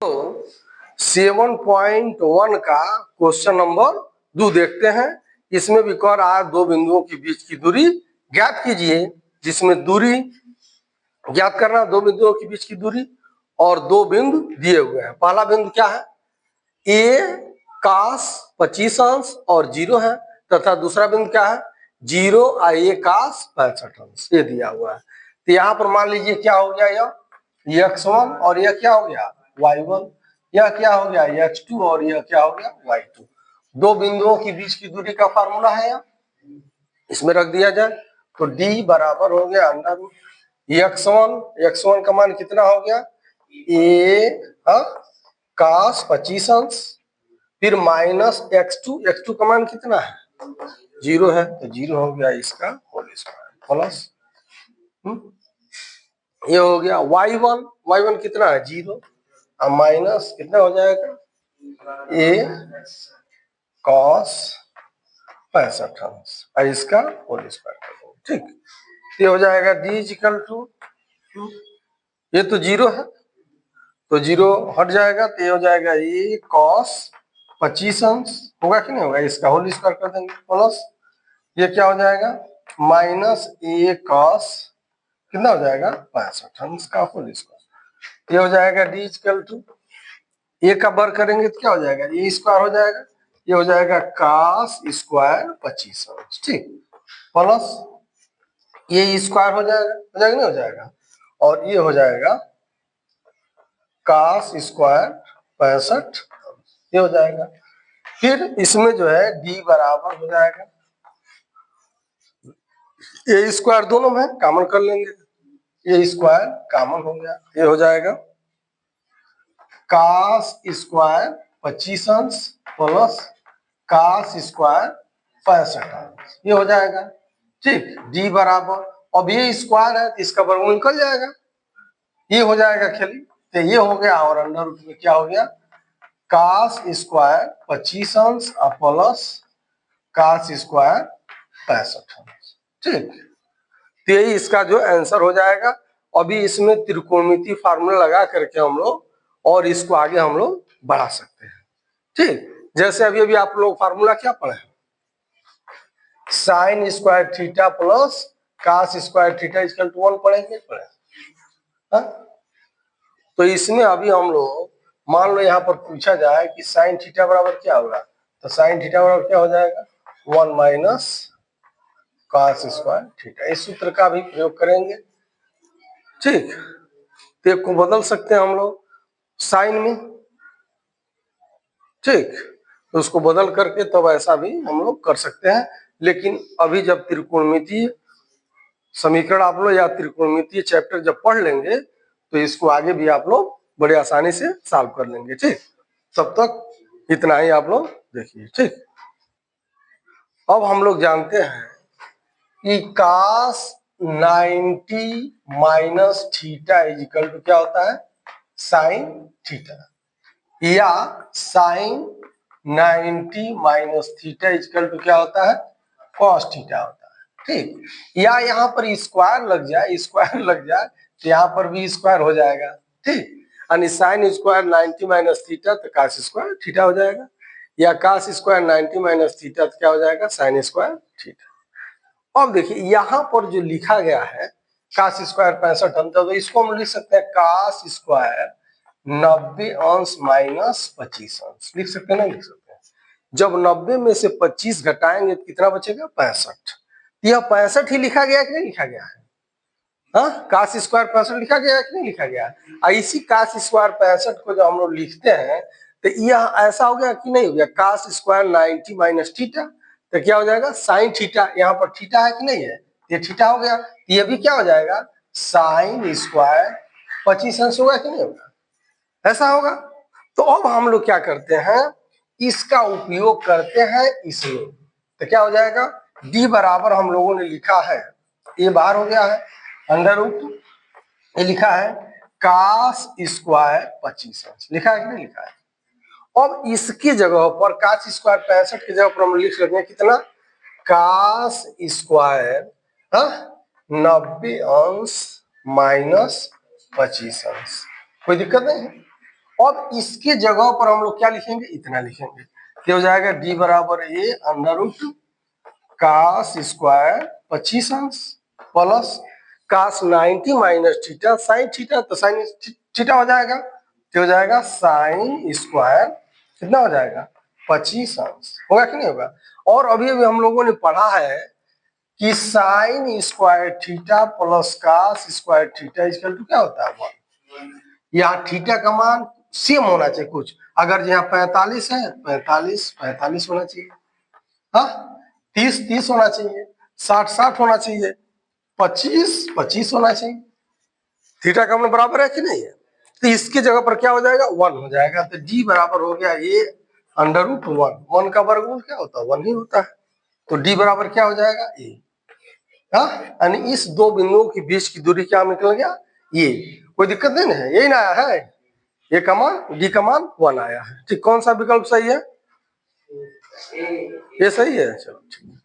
तो 7.1 का question number 2 देखते हैं। इसमें भी कह रहा है दो बिंदुओं के बीच की दूरी ज्ञात कीजिए, जिसमें दूरी ज्ञात करना दो बिंदुओं के बीच की दूरी और दो बिंदु दिए हुए हैं। पहला बिंदु क्या है, ए cos 25 अंश और 0 है, तथा दूसरा बिंदु क्या है 0 और ए cos 65 अंश, ये दिया हुआ है। तो यहाँ पर मान लीजिए क्या हो गया, यह x1 और यह क्या हो गया y1, यह क्या हो गया x2 और यह क्या हो गया y2। दो बिंदुओं के बीच की दूरी का फार्मूला है, यहाँ इसमें रख दिया जाए तो d बराबर हो गया अंडर रूट x1 का मान कितना हो गया a cos 25 अंश, फिर माइनस x2 का मान कितना है 0 है, तो 0 हो गया इसका होल स्क्वायर प्लस ये हो गया y1 कितना है 0 और माइनस कितना हो जाएगा a cos 65 अंश और इसका होल स्क्वायर कर देंगे। ठीक, ये हो जाएगा d इक्वल टू, ये तो 0 है तो 0 हट जाएगा, तो ये हो जाएगा a cos 25 अंश होगा कि नहीं होगा, इसका होल स्क्वायर कर देंगे प्लस ये क्या हो जाएगा माइनस a cos कितना हो जाएगा 65 अंश का होल स्क्वायर। ये हो जाएगा d इक्वल टू ए का वर्ग करेंगे तो क्या हो जाएगा ए स्क्वायर हो जाएगा, ये हो जाएगा cos स्क्वायर 25 अंश, ठीक, प्लस ये स्क्वायर हो जाएगा नहीं हो जाएगा, और ये हो जाएगा cos स्क्वायर 65 ये हो जाएगा। फिर इसमें जो है d बराबर हो जाएगा ए स्क्वायर दोनों में कॉमन कर लेंगे, ये स्क्वायर कॉमन हो गया, ये हो जाएगा cos स्क्वायर 25 अंश प्लस cos स्क्वायर 65 अंश, ये हो जाएगा। ठीक, d बराबर, अब ये स्क्वायर है तो इसका वर्गमूल निकल जाएगा, ये हो जाएगा खाली, तो ये हो गया और अंडर रूट में क्या हो गया cos स्क्वायर 25 अंश और प्लस cos स्क्वायर 65 अंश। ठीक, तो यही इसका जो आंसर हो जाएगा। अभी इसमें त्रिकोणमितीय फार्मूला लगा करके हम लोग और इसको आगे हम लोग बढ़ा सकते हैं। ठीक, जैसे अभी आप लोग फार्मूला क्या पढ़े, sine square theta plus cos square theta equal to 1 पढ़ेंगे हाँ? तो इसमें अभी हम लोग मान लो यहाँ पर पूछा जाए कि साइन थीटा बराबर क्या होगा, तो साइन थीटा बराबर क्या हो जाएगा 1 माइनस cos स्क्वायर थीटा, इस सूत्र का भी प्रयोग करेंगे। ठीक, तो को बदल सकते हैं हम लोग साइन में, ठीक, तो उसको बदल करके तब ऐसा भी हम लोग कर सकते हैं। लेकिन अभी जब त्रिकोणमितीय समीकरण आप लोग या त्रिकोणमितीय चैप्टर जब पढ़ लेंगे तो इसको आगे भी आप लोग बड़े आसानी से सॉल्व कर लेंगे। ठीक, तब तक इतना ही आप लोग देखिए। ठीक, अब हम लोग जानते हैं कि cos 90 minus theta is equal to क्या होता है साइन थीटा, या sine 90 minus theta is equal to क्या होता है कॉस थीटा होता है। ठीक, या यहाँ पर स्क्वायर लग जाए तो यहाँ पर भी स्क्वायर हो जाएगा। ठीक, यानी साइन स्क्वायर 90 माइनस थीटा तो cos स्क्वायर थीटा हो जाएगा, या cos स्क्वायर 90 माइनस थीटा तो क्या हो जाएगा साइन स्क्वायर थीटा। अब देखिए यहाँ पर जो लिखा गया है cos स्क्वायर 65 अंश, तो इसको हम लिख सकते हैं cos स्क्वायर 90 अंश माइनस 25 अंश, लिख सकते हैं ना, लिख सकते हैं। जब 90 में से 25 घटाएंगे तो कितना बचेगा 65, यह 65 ही लिखा गया कि नहीं लिखा गया है, हाँ cos स्क्वायर 65 लिखा गया है कि नहीं लिखा गया है। इसी cos स्क्वायर 65 को जब हम लोग लिखते हैं तो यह ऐसा हो गया कि नहीं हो गया cos स्क्वायर 90 माइनस थीटा, तो क्या हो जाएगा साइन थीटा, यहाँ पर थीटा है कि नहीं है, ये थीटा हो गया, ये भी क्या हो जाएगा साइन स्क्वायर 25 अंश होगा कि नहीं होगा, ऐसा होगा। तो अब हम लोग क्या करते हैं इसका उपयोग करते हैं इसमें, तो क्या हो जाएगा d बराबर हम लोगों ने लिखा है, ये बाहर हो गया है अंडर रूट, ये लिखा है cos स्क्वायर 25 अंश, लिखा है कि नहीं लिखा है। अब इसकी जगह पर cos स्क्वायर 65 की जगह पर हम लिख लेते हैं कितना cos स्क्वायर 90 अंश माइनस 25 अंश, कोई दिक्कत नहीं है। अब इसके जगह पर हम लोग क्या लिखेंगे, इतना लिखेंगे, क्या हो जाएगा, डी बराबर A under root cos square 25 अंश plus cos 90 minus theta sine theta, तो साइन थीटा हो जाएगा, क्या हो जाएगा, साइन स्क्वायर कितना हो जाएगा 25 अंश, होगा कि नहीं होगा। और अभी अभी हम लोगों ने पढ़ा है कि sine square theta plus cos square theta equal to क्या होता है 1। यहाँ थीटा का मान सेम होना चाहिए कुछ, अगर यहाँ 45 है 45 45 होना चाहिए, हाँ 30 30 होना चाहिए, 60 60 होना चाहिए, 25 25 होना चाहिए। थीटा का मान बराबर है कि नहीं है, तो इसकी जगह पर क्या हो जाएगा 1 हो जाएगा, तो डी बराबर हो गया ए अंडर रूट 1 का वर्गमूल क्या होता है 1 ही होता है, तो डी बराबर क्या हो जाएगा ए। हाँ, यानी इस दो बिंदुओं के बीच की दूरी क्या निकल गया ये, कोई दिक्कत नहीं है, यही ना आया है, ए का मान डी का मान 1 आया है। ठीक, कौन सा विकल्प सही है, ये सही है, चलो ठीक।